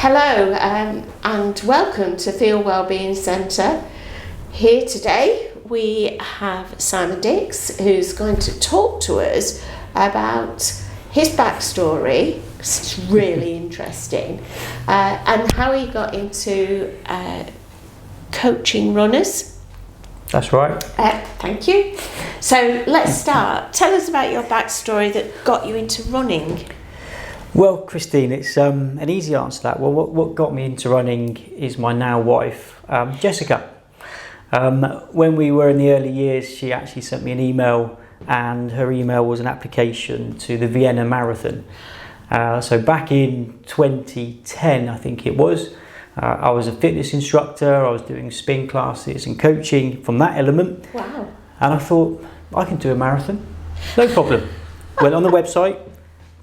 Hello and welcome to Feel Wellbeing Centre. Here today we have Simon Dix, who's going to talk to us about his backstory. It's really interesting, and how he got into coaching runners. That's right. Thank you. So let's start. Tell us about your backstory that got you into running. Well, Christine, it's an easy answer to that. Well, what got me into running is my now wife, Jessica. When we were in the early years, she actually sent me an email, and her email was an application to the Vienna Marathon. So back in 2010, I think it was, I was a fitness instructor. I was doing spin classes and coaching from that element. Wow. And I thought, I can do a marathon, no problem. Went on the website,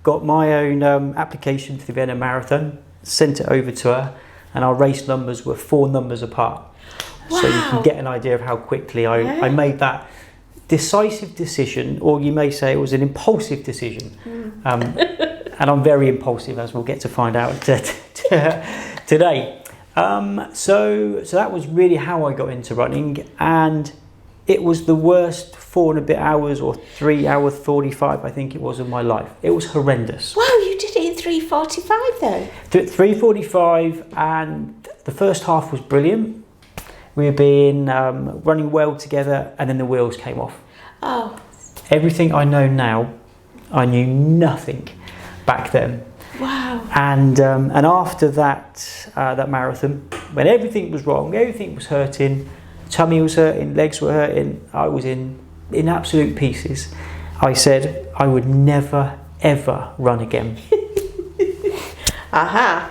got my own application to the Vienna Marathon, sent it over to her, and our race numbers were 4 numbers apart. Wow. So you can get an idea of how quickly I made that decisive decision, or you may say it was an impulsive decision. And I'm very impulsive, as we'll get to find out today. So that was really how I got into running, and it was the worst 4 and a bit hours, or 3 hours 45, I think it was, of my life. It was horrendous. Wow, you did it in 3:45 though. 3:45, and the first half was brilliant. We were running well together, and then the wheels came off. Oh. Everything I know now, I knew nothing back then. Wow. And after that marathon, when everything was wrong, everything was hurting, tummy was hurting, legs were hurting, I was in absolute pieces. I said I would never ever run again. Aha.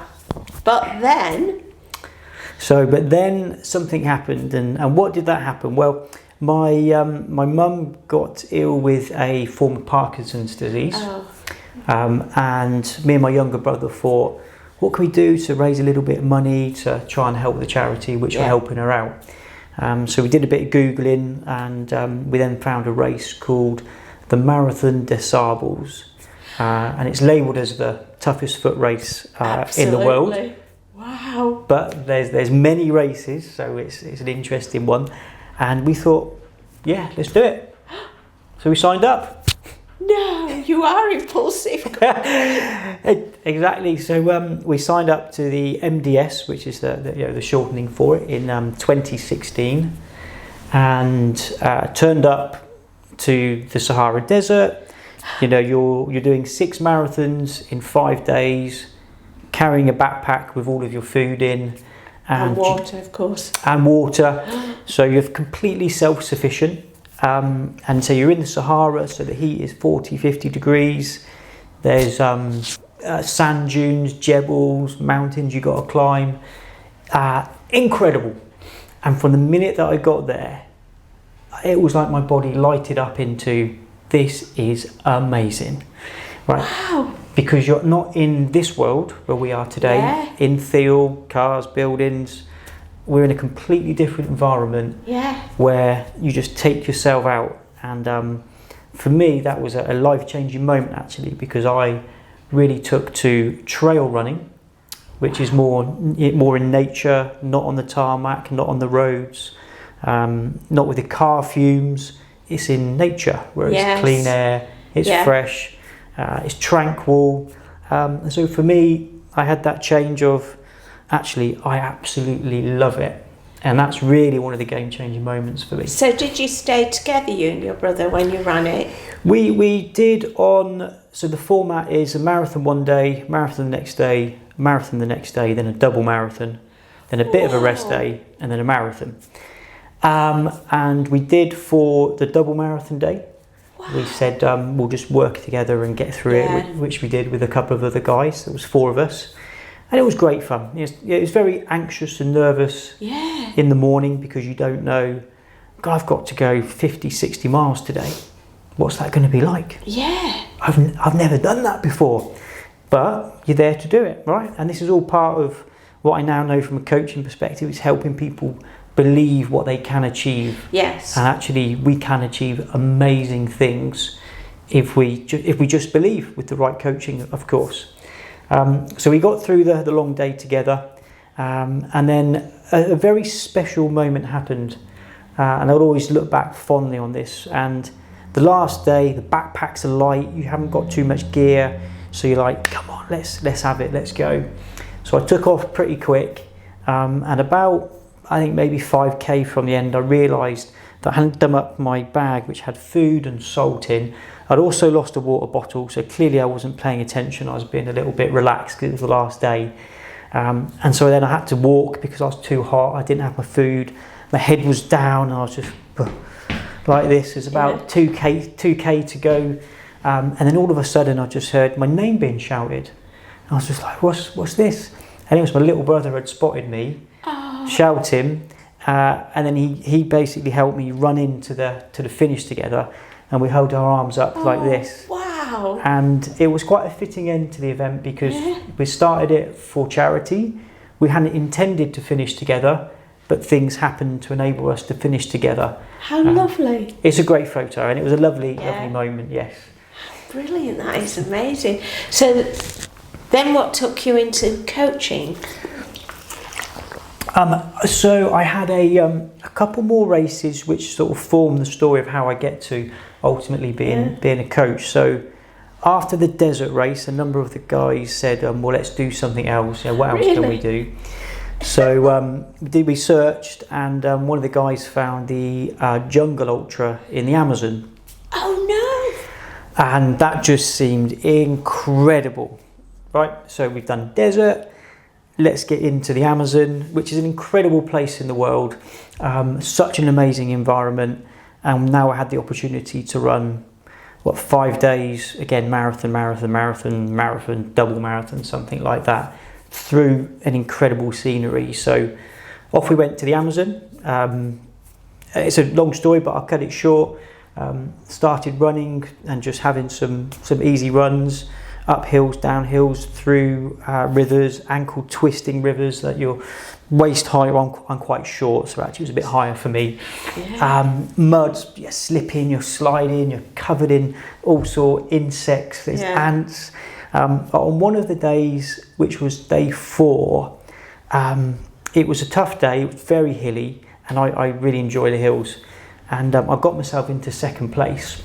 But then something happened, and what did that happen? Well, my mum got ill with a form of Parkinson's disease. Oh. And me and my younger brother thought, what can we do to raise a little bit of money to try and help the charity, which were helping her out. So we did a bit of Googling, and we then found a race called the Marathon des Sables, and it's labelled as the toughest foot race in the world. Wow. But there's many races, so it's an interesting one, and we thought, yeah, let's do it. So we signed up. No, you are impulsive. Exactly. So we signed up to the MDS, which is the shortening for it, in 2016, and turned up to the Sahara Desert. You're doing 6 marathons in 5 days, carrying a backpack with all of your food in, and water, of course. And water. So you're completely self-sufficient. And so you're in the Sahara, so the heat is 40-50 degrees. There's sand dunes, jebels, mountains you got to climb. Incredible. And from the minute that I got there, it was like my body lighted up into, this is amazing. Right? Wow. Because you're not in this world where we are today, in Thiel, cars, buildings. We're in a completely different environment where you just take yourself out. And for me, that was a life-changing moment, actually, because I really took to trail running, which is more in nature, not on the tarmac, not on the roads, not with the car fumes. It's in nature, where it's clean air, it's fresh, it's tranquil. And so for me, I had that change of, actually, I absolutely love it. And that's really one of the game-changing moments for me. So did you stay together, you and your brother, when you ran it? We did so the format is a marathon one day, marathon the next day, marathon the next day, then a double marathon, then a bit of a rest day, and then a marathon. And we did for the double marathon day. Wow. We said we'll just work together and get through it, which we did with a couple of other guys. There was 4 of us. And it was great fun. It was very anxious and nervous in the morning, because you don't know, God, I've got to go 50, 60 miles today. What's that going to be like? Yeah. I've never done that before. But you're there to do it, right? And this is all part of what I now know from a coaching perspective, is helping people believe what they can achieve. Yes. And actually, we can achieve amazing things if we just believe, with the right coaching, of course. So we got through the long day together, and then a very special moment happened, and I'll always look back fondly on this. And the last day, the backpacks are light, you haven't got too much gear, so you're like, come on, let's have it, let's go. So I took off pretty quick, and about, I think maybe 5k from the end, I realised that I hadn't done up my bag, which had food and salt in. I'd also lost a water bottle, so clearly I wasn't paying attention. I was being a little bit relaxed because it was the last day. And so then I had to walk because I was too hot. I didn't have my food. My head was down. I was just like this. It was about 2k to go. And then all of a sudden I just heard my name being shouted. I was just like, what's this? And it was my little brother had spotted me, shouting. And then he basically helped me run into the finish together. And we held our arms up like this. Wow. And it was quite a fitting end to the event because we started it for charity. We hadn't intended to finish together, but things happened to enable us to finish together. How lovely. It's a great photo, and it was a lovely moment, yes. Brilliant, that is amazing. So then what took you into coaching? So I had a couple more races which sort of form the story of how I get to ultimately being a coach. So after the desert race, a number of the guys said, well, let's do something else. What else can we do? So we searched, and one of the guys found the Jungle Ultra in the Amazon. Oh no! And that just seemed incredible, right? So we've done desert. Let's get into the Amazon, which is an incredible place in the world, such an amazing environment. And now I had the opportunity to run, 5 days, again, marathon, double marathon, something like that, through an incredible scenery. So off we went to the Amazon. It's a long story, but I'll cut it short. Started running and just having some easy runs, up hills, down hills, through rivers, ankle twisting rivers that you're waist high. I'm quite short, so actually it was a bit higher for me. Mud, you're slipping, you're sliding, you're covered in all sorts insects, there's ants. On one of the days, which was day 4, it was a tough day. It was very hilly, and I really enjoy the hills. And I got myself into second place.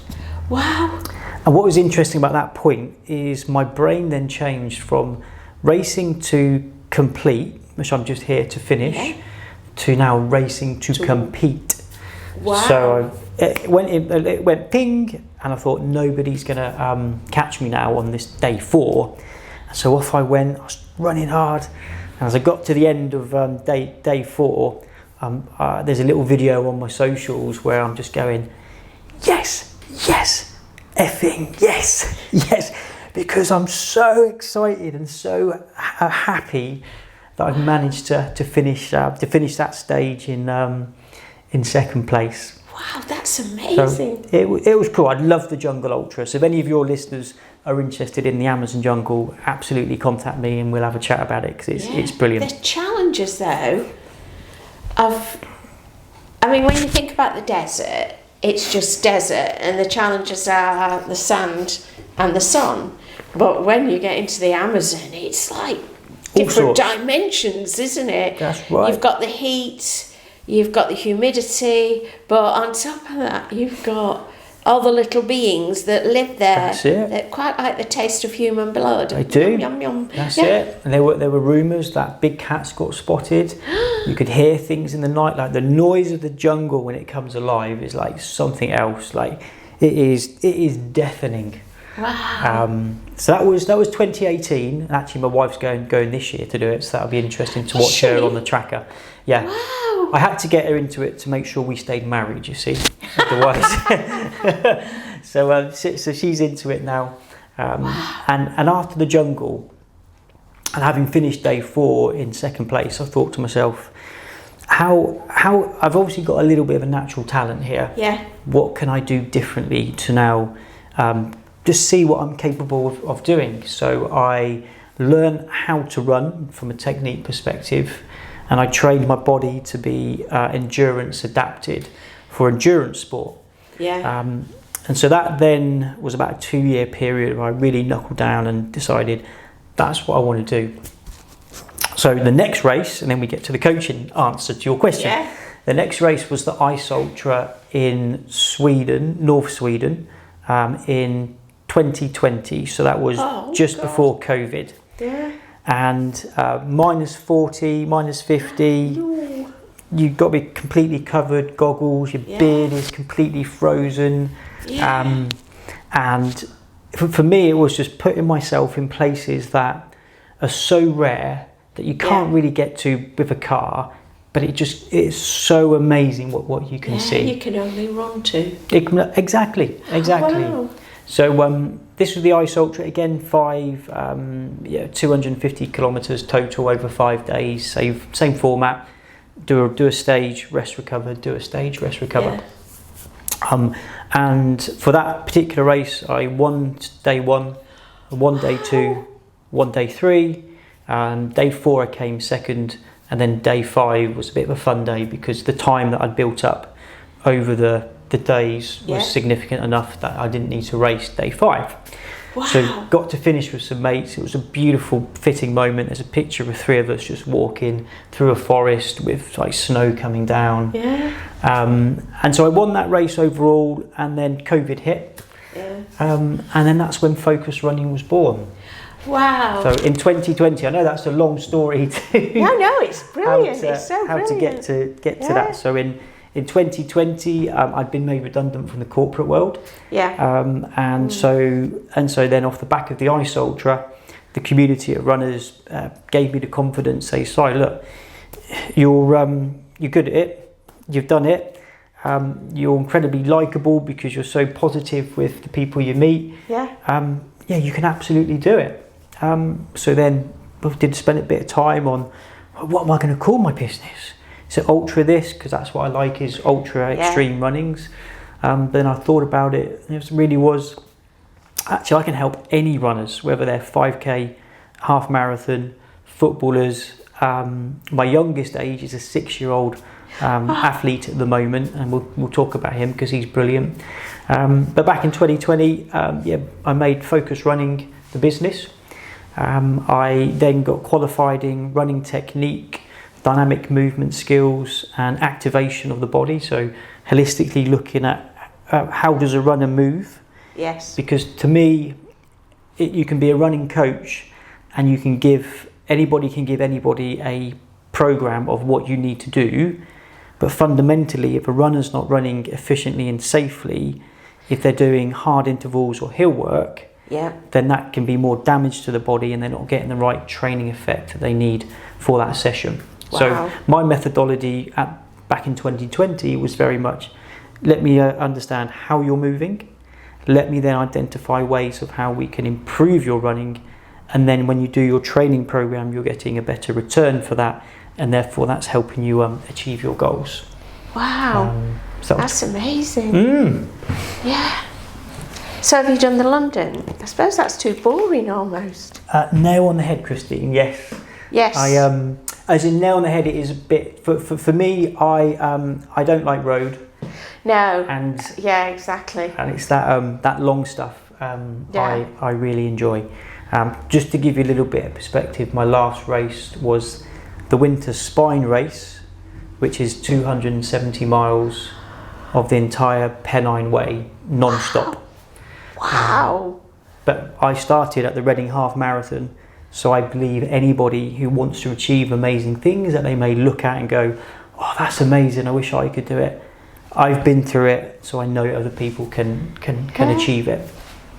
Wow. And what was interesting about that point is my brain then changed from racing to complete, which I'm just here to finish, to now racing to compete. Wow. So it went ping, and I thought nobody's going to catch me now on this day 4. And so off I went. I was running hard, and as I got to the end of day 4, there's a little video on my socials where I'm just going, yes, effing yes, because I'm so excited and so happy that I've managed to finish that stage in second place. Wow, that's amazing. So it was cool. I love the Jungle Ultra. So if any of your listeners are interested in the Amazon jungle, absolutely contact me and we'll have a chat about it, because it's brilliant. The challenges though when you think about the desert, it's just desert, and the challenges are the sand and the sun. But when you get into the Amazon, it's like different dimensions, isn't it? That's right. You've got the heat, you've got the humidity, but on top of that, you've got all the little beings that live there. That's it. They're quite like the taste of human blood. They do. Yum, yum, yum. That's it. And there were rumours that big cats got spotted. You could hear things in the night, like the noise of the jungle when it comes alive is like something else. Like it is deafening. Wow. So that was 2018. Actually, my wife's going this year to do it, so that'll be interesting to watch her on the tracker. Yeah. Wow. I had to get her into it to make sure we stayed married, you see. Otherwise. So she's into it now. And after the jungle, and having finished day 4 in second place, I thought to myself, how I've obviously got a little bit of a natural talent here. Yeah. What can I do differently to now just see what I'm capable of doing? So I learned how to run from a technique perspective, and I trained my body to be endurance adapted for endurance sport. Yeah. And so that then was about a 2-year period where I really knuckled down and decided that's what I want to do. So the next race, and then we get to the coaching answer to your question. Yeah. The next race was the Ice Ultra in Sweden, North Sweden, in 2020. So that was just before COVID. Yeah. And -40, -50. Ooh. You've got to be completely covered, goggles, your beard is completely frozen. Yeah. And for me, it was just putting myself in places that are so rare that you can't really get to with a car, but it's so amazing what you can see. You can only run to. Exactly. Wow. So this was the Ice Ultra again, 250 kilometers total over 5 days. Same format. Do a stage, rest, recover. Do a stage, rest, recover. Yeah. And for that particular race, I won day 1, won day 2, won day 3. Day 4 I came second, and then day 5 was a bit of a fun day because the time that I'd built up over the days was significant enough that I didn't need to race day 5. Wow. So got to finish with some mates. It was a beautiful, fitting moment. There's a picture of 3 of us just walking through a forest with like snow coming down. Yeah. And so I won that race overall, and then COVID hit. Yeah. And then that's when Focus Running was born. Wow. So in 2020, I know that's a long story to No, it's brilliant. It's so how brilliant. to get to that. So in 2020, I'd been made redundant from the corporate world. Yeah. And so then off the back of the Ice Ultra, the community of runners gave me the confidence. They say, look, you're good at it. You've done it. You're incredibly likable because you're so positive with the people you meet. Yeah. You can absolutely do it. So then we did spend a bit of time on what am I going to call my business? Is it Ultra this? Because that's what I like is ultra extreme runnings. Then I thought about it, and it really was, actually I can help any runners, whether they're 5K, half marathon, footballers. My youngest age is a 6-year-old athlete at the moment, and we'll talk about him because he's brilliant. But back in 2020, I made Focus Running the business. I then got qualified in running technique, dynamic movement skills and activation of the body, so holistically looking at how does a runner move. Yes. Because to me, you can be a running coach and you can give anybody a program of what you need to do, but fundamentally if a runner's not running efficiently and safely, if they're doing hard intervals or hill work, then that can be more damage to the body and they're not getting the right training effect that they need for that session. Wow. So my methodology back in 2020 was very much, let me understand how you're moving, let me then identify ways of how we can improve your running, and then when you do your training program you're getting a better return for that, and therefore that's helping you achieve your goals. Wow. That's amazing. Yeah. So have you done the London? I suppose that's too boring almost. Nail on the head, Christine. Yes. Yes. As in nail on the head, it is a bit for me. I don't like road. No. And yeah, exactly. And it's that long stuff. I really enjoy. Just to give you a little bit of perspective, my last race was the Winter Spine Race, which is 270 miles of the entire Pennine Way non-stop. Wow. But I started at the Reading Half Marathon, so I believe anybody who wants to achieve amazing things that they may look at and go, oh, that's amazing, I wish I could do it. I've been through it, so I know other people can achieve it.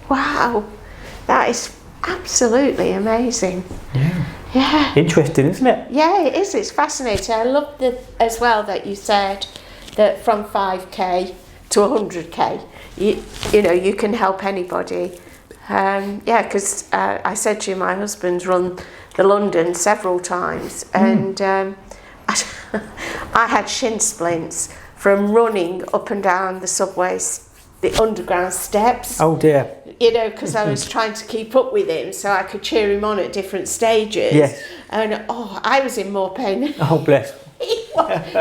Wow, that is absolutely amazing. Yeah. Interesting, isn't it? Yeah, it is. It's fascinating. I love as well that you said that from 5k to 100k, you can help anybody. Because I said to you, my husband's run the London several times, and I had shin splints from running up and down the subways, the underground steps. Oh dear. Because I was trying to keep up with him so I could cheer him on at different stages. Yes. And I was in more pain. Oh bless.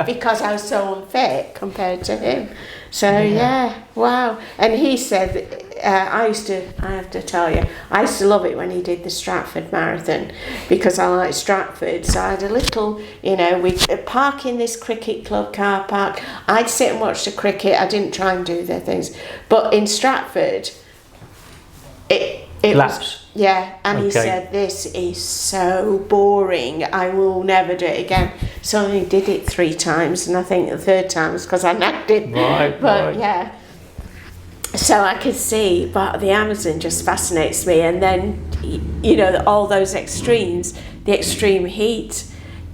Because I was so unfit compared to him. So yeah, wow. And he said I have to tell you, I used to love it when he did the Stratford Marathon because I like Stratford. So I had a little, we'd park in this cricket club car park. I'd sit and watch the cricket. I didn't try and do their things. But in Stratford, it Laps. and he said, this is so boring, I will never do it again. So he did it 3 times, and I think the 3rd time was because I nagged him. But yeah, so I could see, but the Amazon just fascinates me. And then, all those extremes, the extreme heat,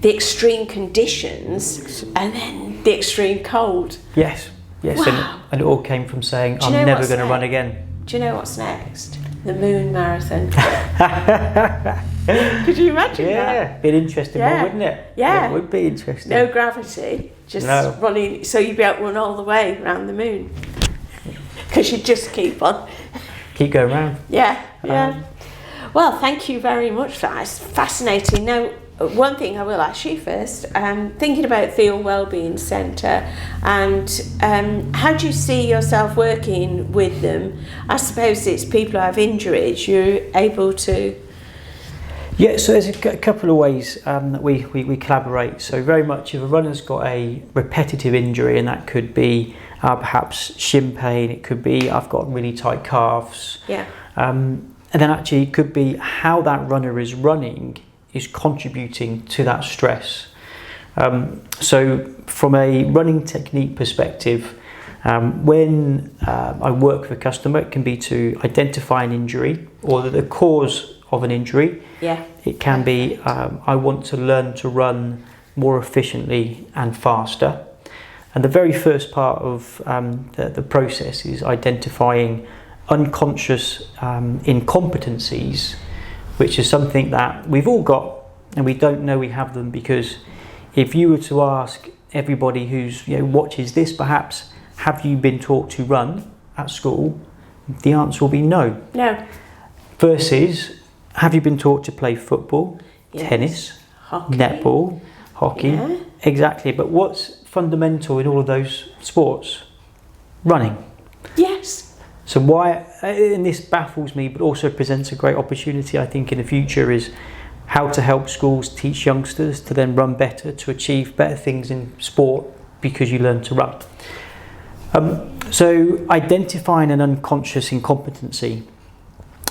the extreme conditions, and then the extreme cold. Yes. Wow. And it all came from saying, I'm never going to run again. Do you know what's next? The moon marathon. Could you imagine that? Yeah, be an interesting one, wouldn't it? Yeah. It would be interesting. No gravity, just running, so you'd be able to run all the way around the moon. Because you'd just keep on. Keep going round. Yeah. Well, thank you very much for that. It's fascinating. Now, one thing I will ask you first, thinking about Theale Wellbeing Centre, and how do you see yourself working with them? I suppose it's people who have injuries, you're able to... Yeah, so there's a couple of ways that we collaborate. So very much if a runner's got a repetitive injury, and that could be perhaps shin pain, it could be I've got really tight calves. Yeah. And then actually it could be how that runner is running is contributing to that stress. So from a running technique perspective, when I work with a customer, it can be to identify an injury or the cause of an injury. Yeah. It can be I want to learn to run more efficiently and faster. And the very first part of the process is identifying unconscious incompetencies, which is something that we've all got and we don't know we have them, because if you were to ask everybody who's watches this, perhaps, have you been taught to run at school? The answer will be no. No. Versus, have you been taught to play football, tennis, hockey, netball, hockey? Yeah. Exactly. But what's fundamental in all of those sports? Running. Yes. So why, and this baffles me, but also presents a great opportunity, I think, in the future, is how to help schools teach youngsters to then run better, to achieve better things in sport because you learn to run. So identifying an unconscious incompetency,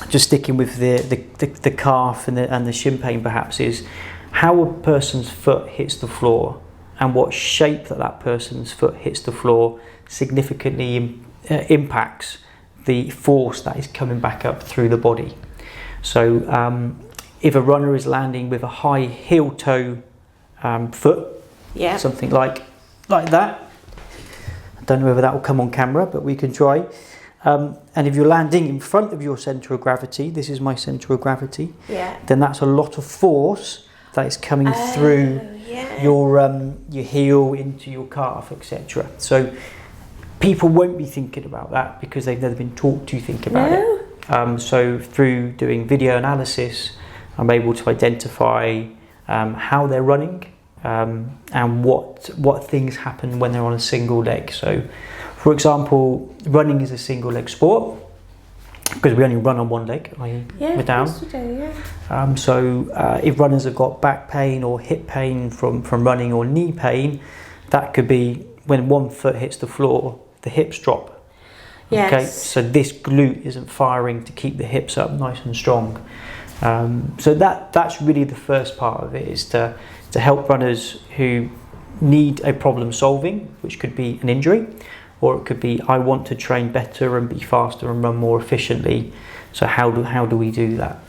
just sticking with the calf and the shin pain perhaps, is how a person's foot hits the floor and what shape that person's foot hits the floor significantly impacts the force that is coming back up through the body. So if a runner is landing with a high heel-toe foot, something like that, I don't know whether that will come on camera, but we can try. And if you're landing in front of your centre of gravity, this is my centre of gravity, then that's a lot of force that is coming through your heel into your calf, etc. So people won't be thinking about that because they've never been taught to think about it. So through doing video analysis, I'm able to identify how they're running and what things happen when they're on a single leg. So, for example, running is a single leg sport because we only run on one leg, we're down. Yes, we do, So if runners have got back pain or hip pain from running, or knee pain, that could be when one foot hits the floor, the hips drop. Yes. Okay, so this glute isn't firing to keep the hips up nice and strong. So that's really the first part of it, is to help runners who need a problem solving, which could be an injury, or it could be I want to train better and be faster and run more efficiently. So how do we do that?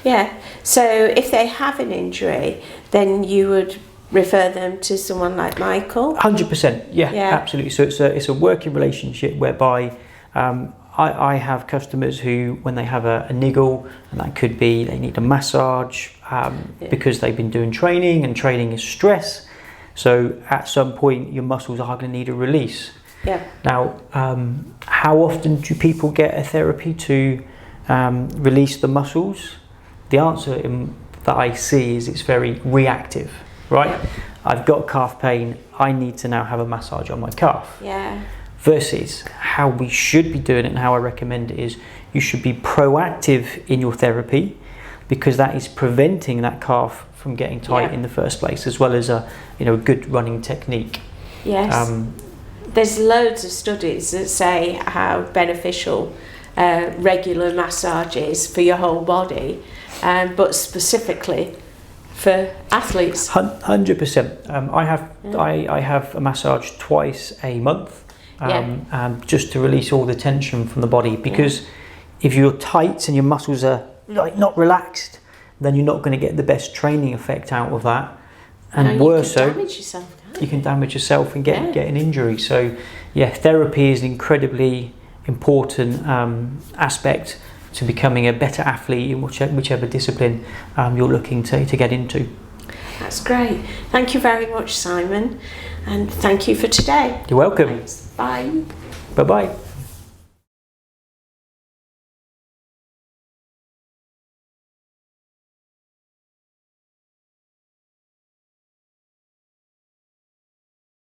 Yeah. So if they have an injury, then you would refer them to someone like Michael? 100%, yeah, absolutely. So it's a working relationship whereby I have customers who, when they have a niggle, and that could be they need a massage because they've been doing training, and training is stress. So at some point your muscles are going to need a release. Yeah. Now, how often do people get a therapy to release the muscles? The answer that I see is it's very reactive. Right, I've got calf pain, I need to now have a massage on my calf. Yeah. versus how we should be doing it and how I recommend it is you should be proactive in your therapy, because that is preventing that calf from getting tight in the first place, as well as a good running technique. Yes. There's loads of studies that say how beneficial regular massage is for your whole body, but specifically for athletes. 100%. I have a massage twice a month, just to release all the tension from the body, because if you're tight and your muscles are like not relaxed, then you're not going to get the best training effect out of that, and worse so damage yourself, you can damage yourself and get an injury. So therapy is an incredibly important aspect to becoming a better athlete in whichever discipline you're looking to get into. That's great. Thank you very much, Simon, and thank you for today. You're welcome. Thanks. Bye. Bye-bye.